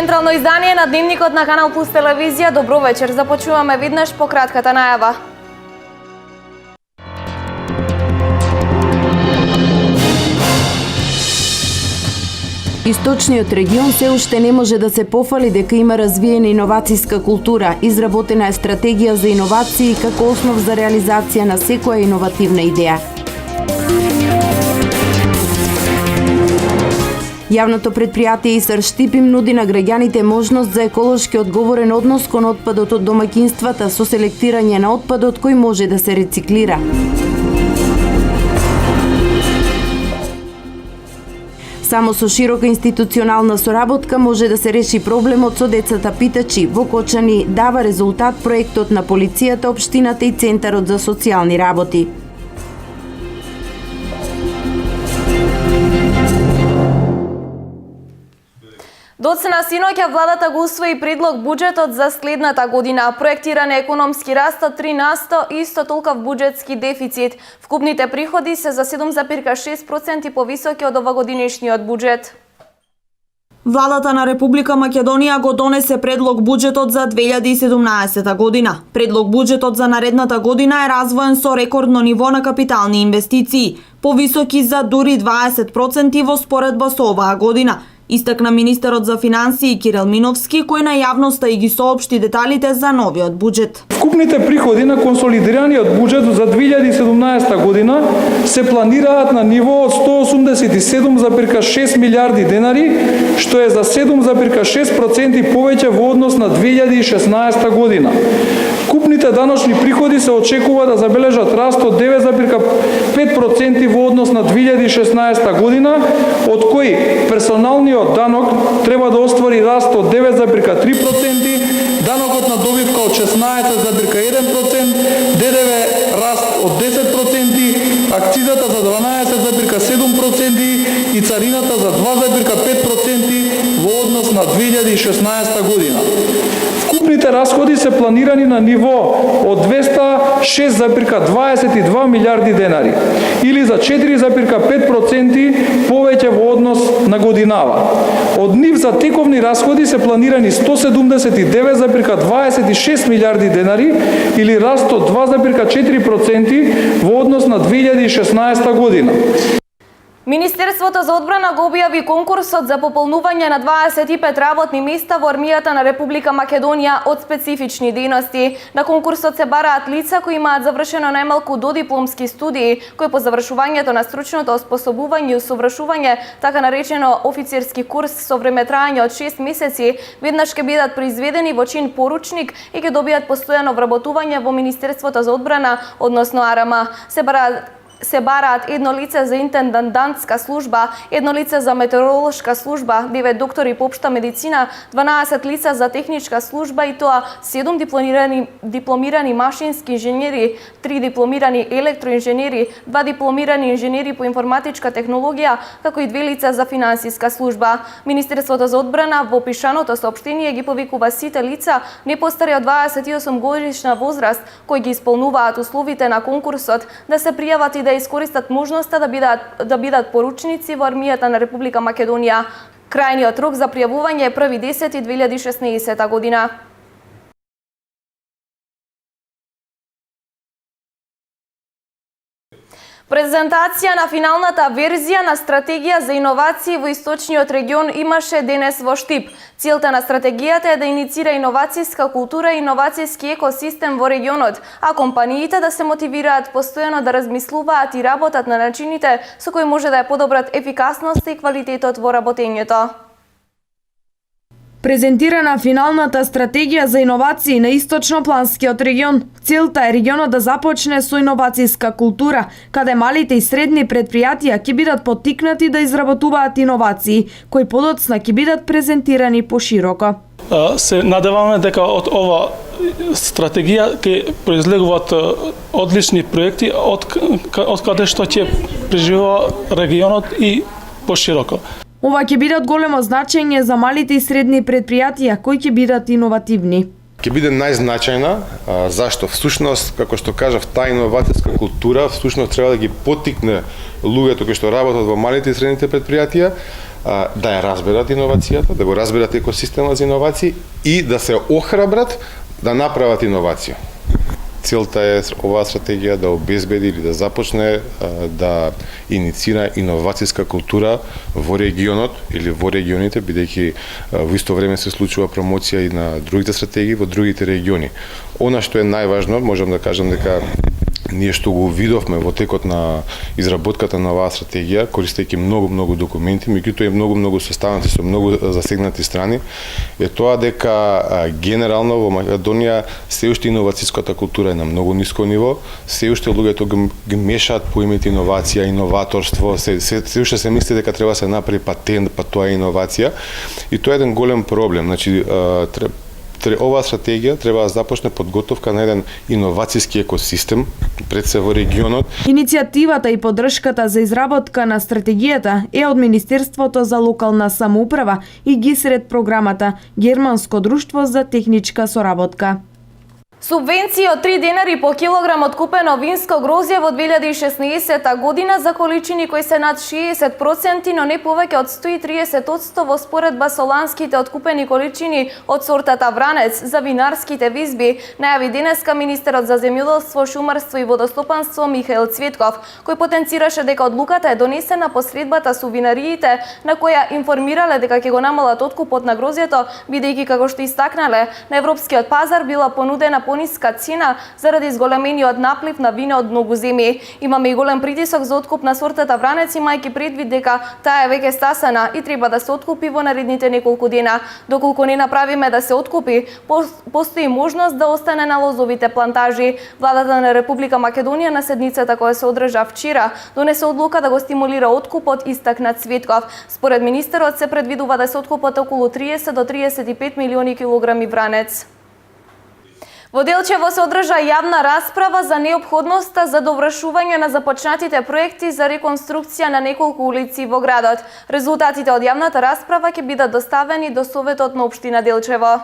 Централно издание на Дневникот на Канал Плюс телевизија. Добро вечер. Започнуваме веднаш по кратката најава. Источниот регион се уште не може да се пофали дека има развиена иновацијска култура. Изработена е стратегија за иновации како основ за реализација на секоја иновативна идеја. Јавното предпријатие Исар Штип им нуди на граѓаните можност за еколошки одговорен однос кон отпадот од домаќинствата со селектирање на отпадот кој може да се рециклира. Само со широка институционална соработка може да се реши проблемот со децата питачи. Во Кочани дава резултат проектот на полицијата, општината и Центарот за социјални работи. Доцна синоќа владата го усвои предлог буџетот за следната година. Проектиран е економски раст од 3%, исто толков буџетски дефицит. Вкупните приходи се за 7,6% повисоки од овогодинешниот буџет. Владата на Република Македонија го донесе предлог буџетот за 2017 година. Предлог буџетот за наредната година е развоен со рекордно ниво на капитални инвестиции, повисоки за дури 20% во споредба со оваа година. Истакна министерот за финансии Кирил Миновски, кој на јавноста и ги соопшти деталите за новиот буџет. Вкупните приходи на консолидираниот буџет за 2017 година се планираат на ниво од 187,6 милиарди денари, што е за 7,6% повеќе во однос на 2016 година. Вкупните даночни приходи се очекува да забележат раст од 9,5% во однос на 2016 година, од кои персоналниот данок треба да оствари раст од 9,3%, данокот на добивка од 16,1%, ДДВ раст од 10%, акцизата за 12,7% и царината за 2,5% во однос на 2016 година. Вкупните расходи се планирани на ниво од 206,22 милиарди денари, или за 4,5% повеќе во однос на годинава. Од нив за тековни расходи се планирани 179,26 милиарди денари, или раст од 2,4% во однос на 2016 година. Министерството за одбрана го објави конкурсот за пополнување на 25 работни места во армијата на Република Македонија од специфични дејности. На конкурсот се бараат лица кои имаат завршено најмалку додипломски студии, кои по завршувањето на стручното оспособување и усовршување, така наречено офицерски курс со време траење од 6 месеци, веднаш ќе бидат произведени во чин поручник и ќе добијат постојано вработување во Министерството за одбрана, односно АРМ. Се бараат едно лице за интендантска служба, едно лице за метеоролошка служба, 9 доктори по општа медицина, 12 лица за техничка служба и тоа 7 дипломирани машински инженери, 3 дипломирани електроинженери, 2 дипломирани инженери по информатичка технологија, како и 2 лица за финансиска служба. Министерството за одбрана во пишаното соопштение ги повикува сите лица не постари од 28 годишна возраст кои ги исполнуваат условите на конкурсот да се пријават и да искористат можноста да бидат поручници во армијата на Република Македонија. Крајниот рок за пријавување е 1.10.2016 година. Презентација на финалната верзија на стратегија за иновации во источниот регион имаше денес во Штип. Целта на стратегијата е да иницира иновацијска култура и иновацијски екосистем во регионот, а компаниите да се мотивираат постојано да размислуваат и работат на начините со кои може да ја подобрат ефикасноста и квалитетот во работењето. Презентирана финалната стратегија за иновации на источнопланскиот регион. Целта е регионот да започне со иновацијска култура, каде малите и средни предпријатија ќе бидат поттикнати да изработуваат иновации, кои подоцна ќе бидат презентирани пошироко. Се надеваме дека од ова стратегија ќе произлегуваат одлични проекти од каде што ќе преживува регионот и пошироко. Ова ќе биде од големо значење за малите и средни предпријатија кои ќе бидат иновативни. Ќе биде најзначајна, зашто всушност, како што кажав, таа иновацијска култура всушност треба да ги поттикне луѓето кои што работат во малите и средните предпријатија, да ја разберат иновацијата, да го разберат екосистемот за иновации и да се охрабрат да направат иновација. Целта е оваа стратегија да обезбеди или да започне да иницира иновацијска култура во регионот или во регионите, бидејќи во исто време се случува промоција и на другите стратегии во другите региони. Она што е најважно, можам да кажам дека ние што го видовме во текот на изработката на оваа стратегија, користејќи многу документи, меѓутоа и многу составници со многу засегнати страни, е тоа дека генерално во Македонија се уште иновацијската култура е на многу ниско ниво, се уште луѓето ги мешаат поимите иновација, иноваторство, се уште се мисли дека треба да се направи патент, па тоа е иновација, и тоа е еден голем проблем. Значи, оваа стратегија треба да започне подготовка на еден иновацијски екосистем пред се во регионот. Иницијативата и поддршката за изработка на стратегијата е од Министерството за локална самоуправа и ГИСРЕД програмата Германско друштво за техничка соработка. Субвенции од 3 денари по килограм откупено винско грозје во 2016 година за количини кои се над 60%, но не повеќе од 130% во споредба со ланските откупени количини од сортата Вранец за винарските визби, најави денеска министерот за земјоделство, шумарство и водостопанство Михаил Цветков, кој потенцираше дека одлуката е донесена по средбата со винариите, на која информирале дека ќе го намалат откупот на грозјето, бидејќи како што истакнале, на европскиот пазар била понудена пониска цена заради зголемениот наплив на вино од многу земји. Имаме и голем притисок за откуп на сортата Вранец, имајќи предвид дека таа е веќе стасана и треба да се откупи во наредните неколку дена. Доколку не направиме да се откупи, постои можност да остане на лозовите плантажи. Владата на Република Македонија на седницата која се одржа вчера донесе одлука да го стимулира откупот, истакна Цветков. Според министерот се предвидува да се откупат околу 30 до 35 милиони килограми Вранец. Во Делчево се одржа јавна расправа за неопходноста за довршување на започнатите проекти за реконструкција на неколку улици во градот. Резултатите од јавната расправа ќе бидат доставени до Советот на општина Делчево.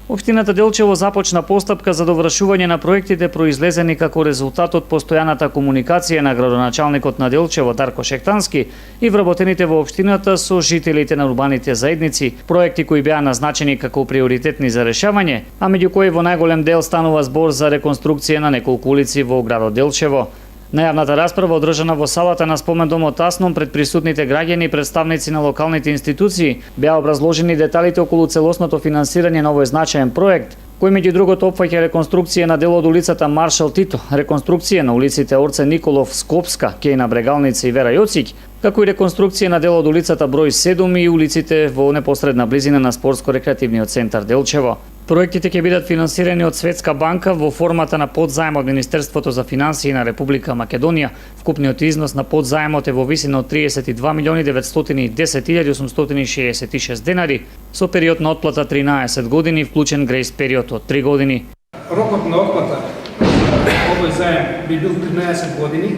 Општината Делчево започна постапка за довршување на проектите произлезени како резултат од постојаната комуникација на градоначалникот на Делчево Дарко Шектански и вработените во општината со жителите на урбаните заедници, проекти кои беа назначени како приоритетни за решавање, а меѓу кои во најголем дел станува збор за реконструкција на неколку улици во градот Делчево. На јавната расправа одржана во салата на спомендомот Асном пред присутните граѓани и представници на локалните институции беа образложени деталите околу целосното финансирање на овој значаен проект, кој меѓу другото опфаќа реконструкција на дел од улицата Маршал Тито, реконструкција на улиците Орце Николов, Скопска, Кејна Брегалница и Вера Јоцик, како и реконструкција на дел од улицата број 7 и улиците во непосредна близина на спортско-рекреативниот центар Делчево. Проектите ќе бидат финансирани од Светска банка во формата на подзаем од Министерството за финансии на Република Македонија. Вкупниот износ на подзаемот е во висина од 32.910.866 денари, со период на отплата 13 години, вклучен грейс период од 3 години. Рокот на отплата овој заем би бил 13 години,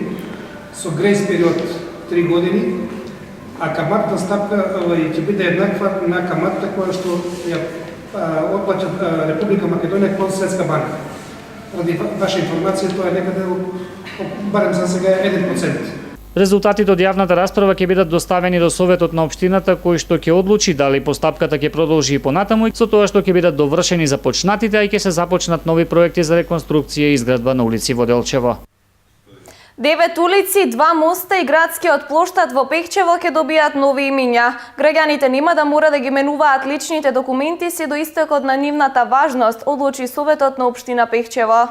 со грейс период 3 години, а каматна стапка ќе биде еднаква на каматата која што ја отплаќа Република Македонија кон Светска банка. Ради ваша информација, тоа е некаде, барем за сега, 1%. Резултатите од јавната расправа ќе бидат доставени до Советот на општината, кој што ќе одлучи дали постапката ќе продолжи и понатаму, со тоа што ќе бидат довршени започнатите, а и ќе се започнат нови проекти за реконструкција и изградба на улици во Делчево. 9 улици, 2 моста и градскиот плоштад во Пехчево ќе добијат нови имиња. Граѓаните нема да мора да ги менуваат личните документи се до истекот на нивната важност, одлучи Советот на општина Пехчево.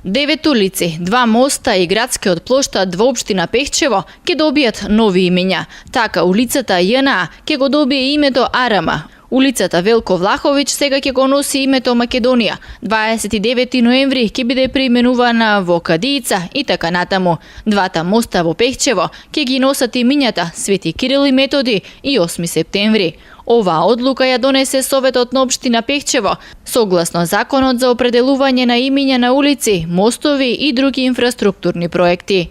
9 улици, 2 моста и градскиот плоштад во општина Пехчево ќе добијат нови имиња. Така улицата ЈНА ќе го добие името Арама. Улицата Велко Влаховиќ сега ќе го носи името Македонија. 29 ноември ќе биде преименувана во Кадиица и така натаму. Двата моста во Пехчево ќе ги носат имињата Свети Кирил и Методи и 8 септември. Оваа одлука ја донесе Советот на општина Пехчево, согласно Законот за определување на имиња на улици, мостови и други инфраструктурни проекти.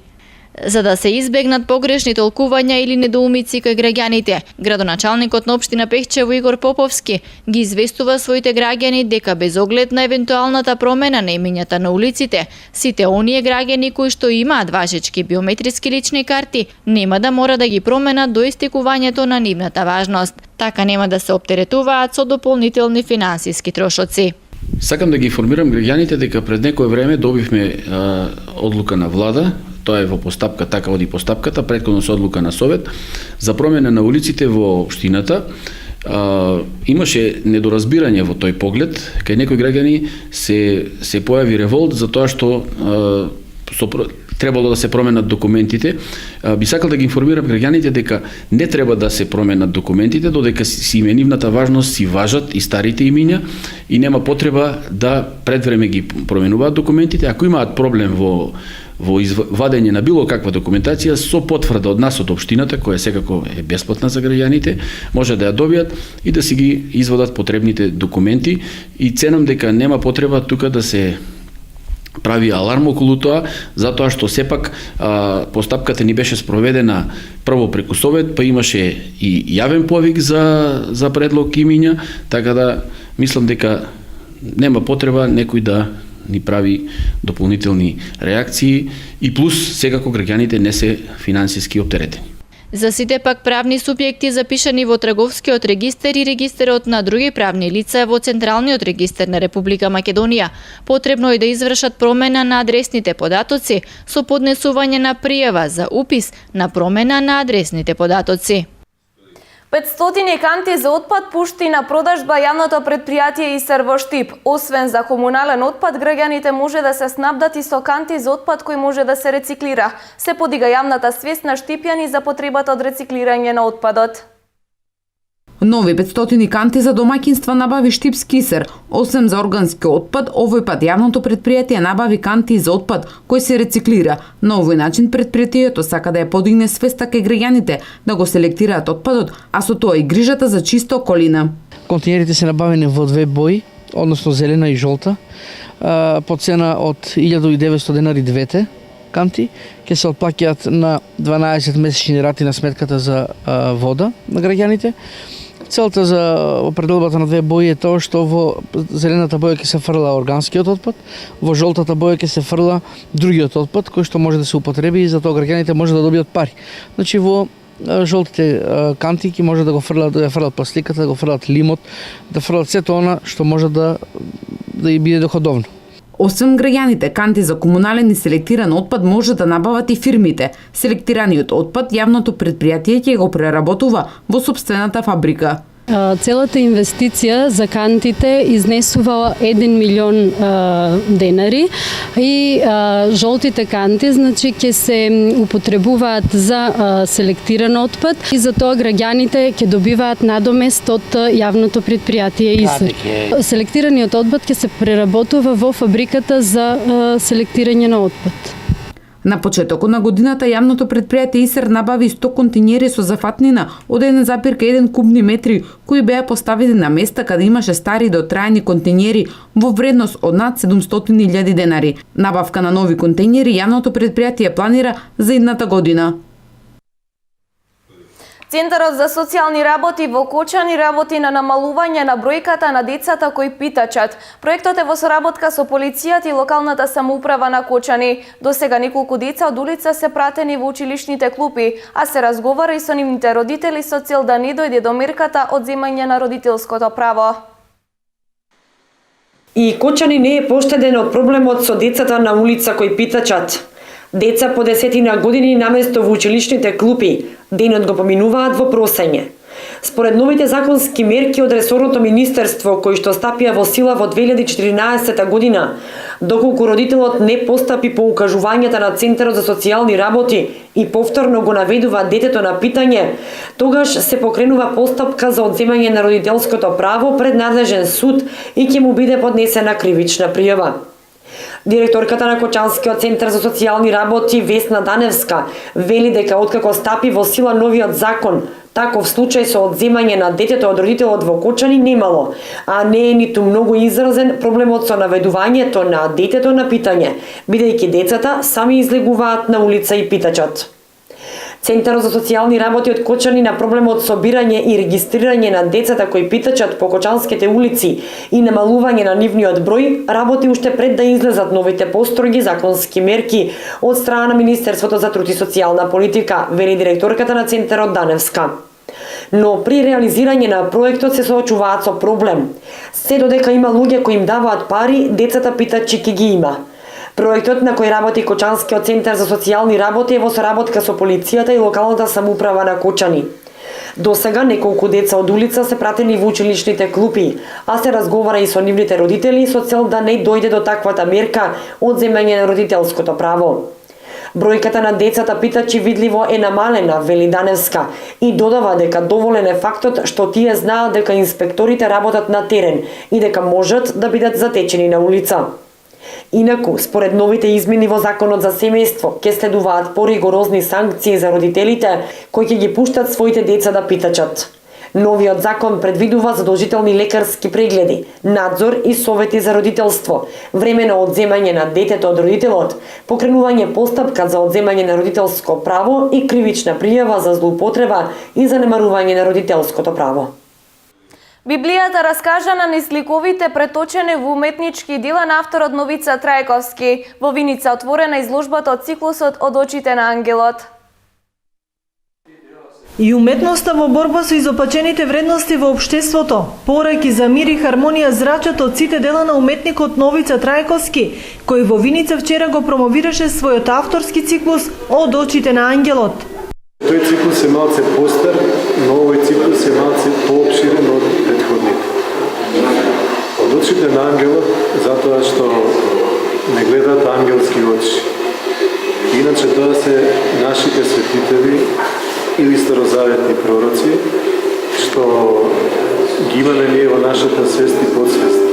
За да се избегнат погрешни толкувања или недоумици кај граѓаните, градоначалникот на општина Пехчево Игор Поповски ги известува своите граѓани дека без оглед на евентуалната промена на имињата на улиците, сите оние граѓани кои што имаат важечки биометриски лични карти нема да мора да ги променат до истекувањето на нивната важност. Така нема да се оптеретуваат со дополнителни финансиски трошоци. Сакам да ги информирам граѓаните дека пред некое време добивме одлука на влада, тоа е во постапка, така оди постапката, претходно со одлука на совет, за промена на улиците во општината. Имаше недоразбирање во тој поглед, кај некои граѓани се појави револт за тоа што требало да се променат документите. Би сакал да ги информирам граѓаните дека не треба да се променат документите, додека си именивната важност си важат и старите имиња и нема потреба да пред време ги променуваат документите. Ако имаат проблем во вадење на било каква документација, со потврда од нас од општината, која секако е бесплатна за граѓаните, може да ја добијат и да си ги извадат потребните документи. И ценам дека нема потреба тука да се прави аларм околу тоа, затоа што сепак постапката ни беше спроведена прво преку совет, па имаше и јавен повик за предлог имиња, така да мислам дека нема потреба некој да ни прави дополнителни реакции и плюс секако граѓаните не се финансиски оптеретени. За сите пак правни субјекти запишани во Трговскиот регистер и регистерот на други правни лица во Централниот регистер на Република Македонија, потребно е да извршат промена на адресните податоци со поднесување на пријава за упис на промена на адресните податоци. 500 канти за отпад пушти на продажба јавното предпријатие Исер во Штип. Освен за комунален отпад, граѓаните може да се снабдат и со канти за отпад кој може да се рециклира. Се подига јавната свест на штипјани за потребата од рециклирање на отпадот. Нови 500 канти за домаќинства набави Штипски Исер. Освен за органски отпад, овој пат јавното предпријатие набави канти за отпад кој се рециклира. На овој начин предпријатието сака да ја подигне свеста кај граѓаните да го селектираат отпадот, а со тоа и грижата за чиста околина. Контейнерите се набавени во две бои, односно зелена и жолта, по цена од 1900 денари двете канти, ќе се отплаќаат на 12 месечни рати на сметката за вода на граѓаните. Целта за определбата на две бои е тоа што во зелената боја ќе се фрла органскиот отпад, во жолтата боја ќе се фрла другиот отпад кој што може да се употреби и затоа граѓаните може да добијат пари. Значи во жолтите канти ќе може да го фрлат, да ја фрлат пластиката, да го фрлат лимот, да фрлат сето она што може да и биде доходовно. Освен граѓаните, канти за комунален и селектиран отпад може да набават и фирмите. Селектираниот отпад јавното предпријатие ќе го преработува во сопствената фабрика. Целата инвестиција за кантите изнесува 1 милион денари и жолтите канти значи ќе се употребуваат за селектиран отпад и за тоа граѓаните ќе добиваат надомест од јавното предпријатие Исер. Селектираниот отпад ќе се преработува во фабриката за селектирање на отпад. На почетокот на годината јавното предпријатие Исер набави 100 континери со зафатнина од 1,1 кубни метри кои беа поставени на места каде имаше стари дотраени континери во вредност од над 700.000 денари. Набавка на нови контейнери јавното предпријатие планира за идната година. Центарот за социјални работи во Кочани работи на намалување на бројката на децата кои питачат. Проектот е во соработка со полицијата и локалната самоуправа на Кочани. До сега неколку деца од улица се пратени во училишните клупи, а се разговара и со нивните родители со цел да не дојде до мерката од земање на родителското право. И Кочани не е поштеден од проблемот со децата на улица кои питачат. Деца по 10 години наместо во училишните клупи, денот го поминуваат во просење. Според новите законски мерки од ресорното министерство кои што стапија во сила во 2014 година, доколку родителот не постапи по укажувањата на Центарот за социјални работи и повторно го наведува детето на питање, тогаш се покренува постапка за одземање на родителското право пред надлежен суд и ќе му биде поднесена кривична пријава. Директорката на Кочанскиот центар за социјални работи Весна Даневска вели дека откако стапи во сила новиот закон, таков случај со одземање на детето од родителот во Кочани немало, а не е ниту многу изразен проблемот со наведувањето на детето на питање, бидејќи децата сами излегуваат на улица и питачат. Центарот за социјални работи од Кочани на проблемот со бирање и регистрирање на децата кои питачат по кочанските улици и намалување на нивниот број работи уште пред да излезат новите построги законски мерки од страна на Министерството за труд и социјална политика, вели директорката на Центарот Даневска. Но при реализирање на проектот се соочуваат со проблем. Се додека има луѓе кои им даваат пари, децата питачи ки ги има. Проектот на кој работи Кочанскиот центар за социјални работи е во соработка со полицијата и локалната самоуправа на Кочани. До сега неколку деца од улица се пратени во училишните клупи, а се разговара и со нивните родители со цел да не дојде до таквата мерка одземање на родителското право. Бројката на децата питачи видливо е намалена, вели Даневска, и додава дека доволен е фактот што тие знаат дека инспекторите работат на терен и дека можат да бидат затечени на улица. Инаку, според новите измени во Законот за семејство, ќе следуваат поригорозни санкции за родителите кои ќе ги пуштат своите деца да питачат. Новиот закон предвидува задолжителни лекарски прегледи, надзор и совети за родителство, времено одземање на детето од родителот, покренување постапка за одземање на родителско право и кривична пријава за злоупотреба и занемарување на родителското право. Библијата раскажана низ ликовите преточени во уметнички дела на авторот Новица Трајковски. Во Виница отворена изложбата од циклусот Од очите на ангелот. И уметноста во борба со изопачените вредности во општеството, пораки за мир и хармонија зрачат од сите дела на уметникот Новица Трајковски, кој во Виница вчера го промовираше својот авторски циклус Од очите на ангелот. Тој циклус е малце постар, но овој циклус е малце поопширен од претходните. Од очите на ангелот, затоа што не гледат ангелски очи. Иначе тоа се нашите светители или старозаветни пророци, што ги имаме ние во нашата свест и подсвест.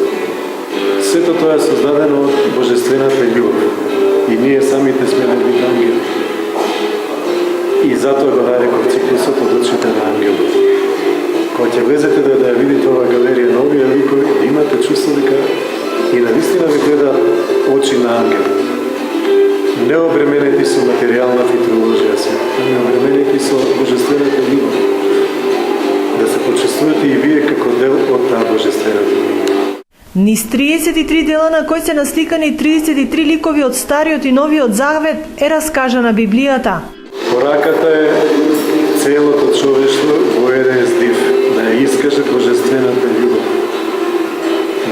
Сето тоа е создадено од божествената љубов и ние самите сме неговите ангели. И затоа го нареков циклусот Од очите на ангелот. Кога ќе влезете да ја видите ова галерија на овие ликови, имате чувство дека и навистина ви гледа очи на ангел. Не обременети со материјална футурологија се, не обременети со божествената љубов. Да се почувствувате и вие како дел од таа божествената љубов. Низ 33 дела на кои се насликани 33 ликови од Стариот и Новиот Завет е раскажана Библијата. Пораката е целото човештво во еден здив, да ја искаже божествената љубов.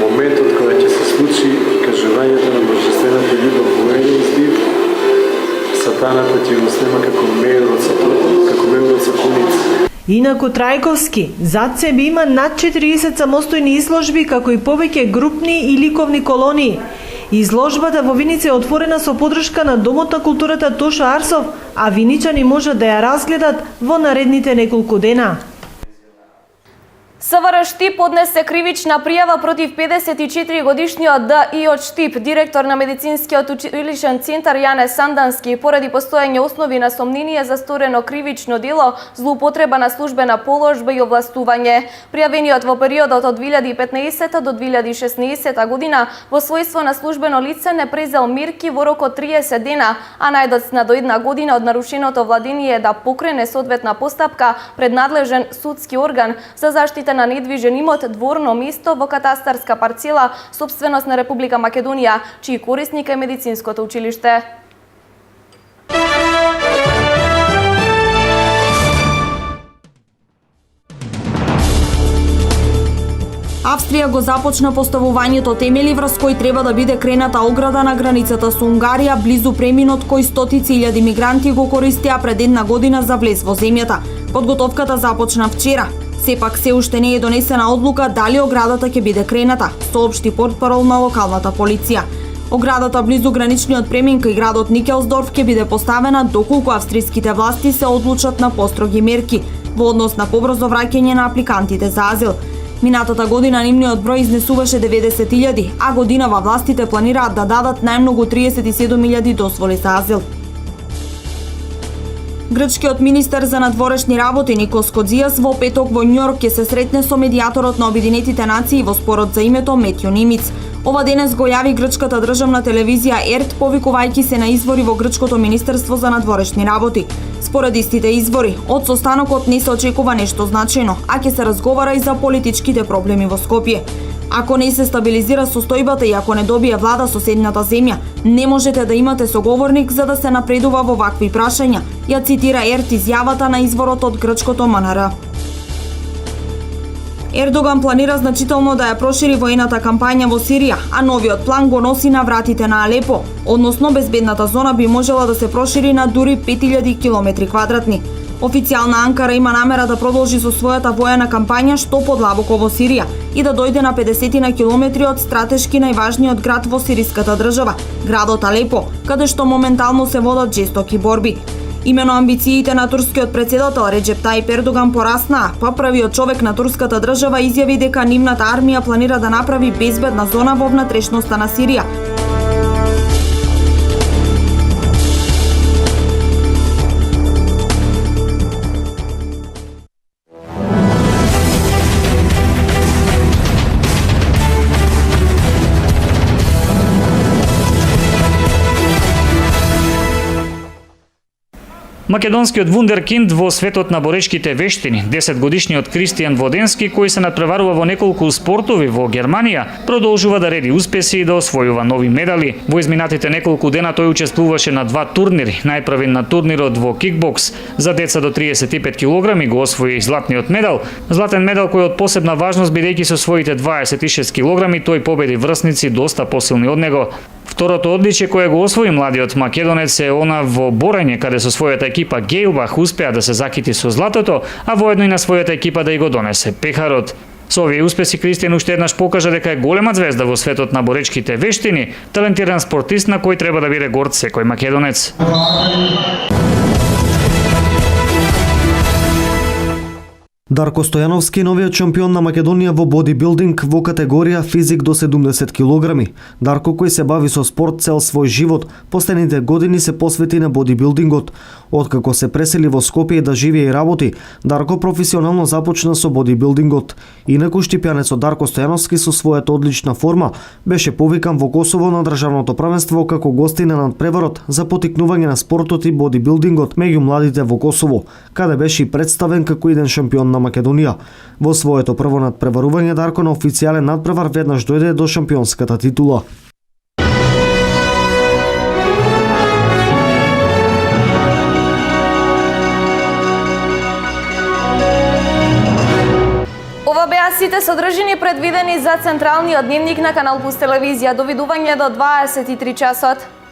Моментот кога ќе се случи кажувањето на божествената љубов во еден здив, сатаната ќе го снема како мејот со коница. Инаку Трајковски зад себе има над 40 самостојни изложби, како и повеќе групни и ликовни колонии. Изложбата во Виница е отворена со подршка на Домот на културата Тошо Арсов, а виничани можат да ја разгледат во наредните неколку дена. СВР Штип поднесе кривична пријава против 54-годишниот Д.И. Штип, директор на медицинскиот училишен центар Јане Сандански, поради постоење основи на сомнение за сторено кривично дело, злоупотреба на службена положба и овластување. Пријавениот во периодот од 2015 до 2016 година во својство на службено лице не презел мерки во рок од 30 дена, а најдоцна до една година од нарушеното владение да покрене соодветна постапка пред надлежен судски орган за заштита на недвижен имот дворно место во катастарска парцела, собственост на Република Македонија, чиј корисник е медицинското училиште. Австрија го започна поставувањето темели врз кој треба да биде крената ограда на границата со Унгарија, близу преминот кој стотици илјади мигранти го користеа пред една година за влез во земјата. Подготовката започна вчера. Сепак се уште не е донесена одлука дали оградата ќе биде крената, соопшти портпарол на локалната полиција. Оградата близу граничниот премин кај градот Никелсдорф ќе биде поставена доколку австриските власти се одлучат на построги мерки во однос на побрзо враќање на апликантите за азил. Минатата година нивниот број изнесуваше 90.000, а годинава властите планираат да дадат најмногу 37.000 дозволи за азил. Грчкиот министер за надворешни работи Никос Кодзијас во петок во Њујорк ќе се сретне со медијаторот на Обединетите нации во спорот за името Метју Нимиц. Ова денес го јави грчката државна телевизија ЕРТ, повикувајќи се на извори во грчкото министерство за надворешни работи. Според истите извори, од состанокот не се очекува нешто значајно, а ќе се разговара и за политичките проблеми во Скопје. Ако не се стабилизира состојбата и ако не добие влада соседната земја, не можете да имате соговорник за да се напредува во вакви прашања, ја цитира ЕРТ изјавата на изворот од грчкото МНР. Ердоган планира значително да ја прошири воената кампања во Сирија, а новиот план го носи на вратите на Алепо, односно безбедната зона би можела да се прошири на дури 5000 километри квадратни. Официјална Анкара има намера да продолжи со својата воена кампања што подлабоко во Сирија и да дојде на 50 на километри од стратешки најважниот град во сириската држава, градот Алепо, каде што моментално се водат жестоки борби. Имено амбициите на турскиот председател Реджеп Тајип Ердоган пораснаа, па првиот човек на турската држава изјави дека нивната армија планира да направи безбедна зона во внатрешноста на Сирија. Македонскиот вундеркинд во светот на борешките вештини, 10-годишниот Кристијан Воденски, кој се натпреварува во неколку спортови во Германија, продолжува да реди успеси и да освојува нови медали. Во изминатите неколку дена тој учествуваше на два турнири. Најпрвен на турнирот во кикбокс за деца до 35 кг го освои златниот медал. Златен медал кој од посебна важност бидејќи со своите 26 кг тој победи врсници доста посилни од него. Второто одличие кое го освои младиот македонец е она во борење, каде со својата екипа Гейлбах успеа да се закити со златото, а воедно и на својата екипа да ја го донесе пехарот. Со овие успеси Кристијан уште еднаш покажа дека е голема звезда во светот на боречките вештини, талентиран спортист на кој треба да биде горд секој македонец. Дарко Стојановски е новиот шампион на Македонија во бодибилдинг во категорија физик до 70 кг. Дарко, кој се бави со спорт цел свој живот, последните години се посвети на бодибилдингот. Откако се пресели во Скопје да живее и работи, Дарко професионално започна со бодибилдингот. Инаку штипјанецот Дарко Стојановски со својата одлична форма беше повикан во Косово на државното првенство како гостин на надпреварот за поттикнување на спортот и бодибилдингот меѓу младите во Косово, каде беше и представен како иден шампион на Македонија. Во своето прво надпреварување Дарко на официјален надпревар веднаш дојде до шампионската титула. Ова беа сите содржини предвидени за централниот дневник на Канал Плюс телевизија. Довидување до 23 часот.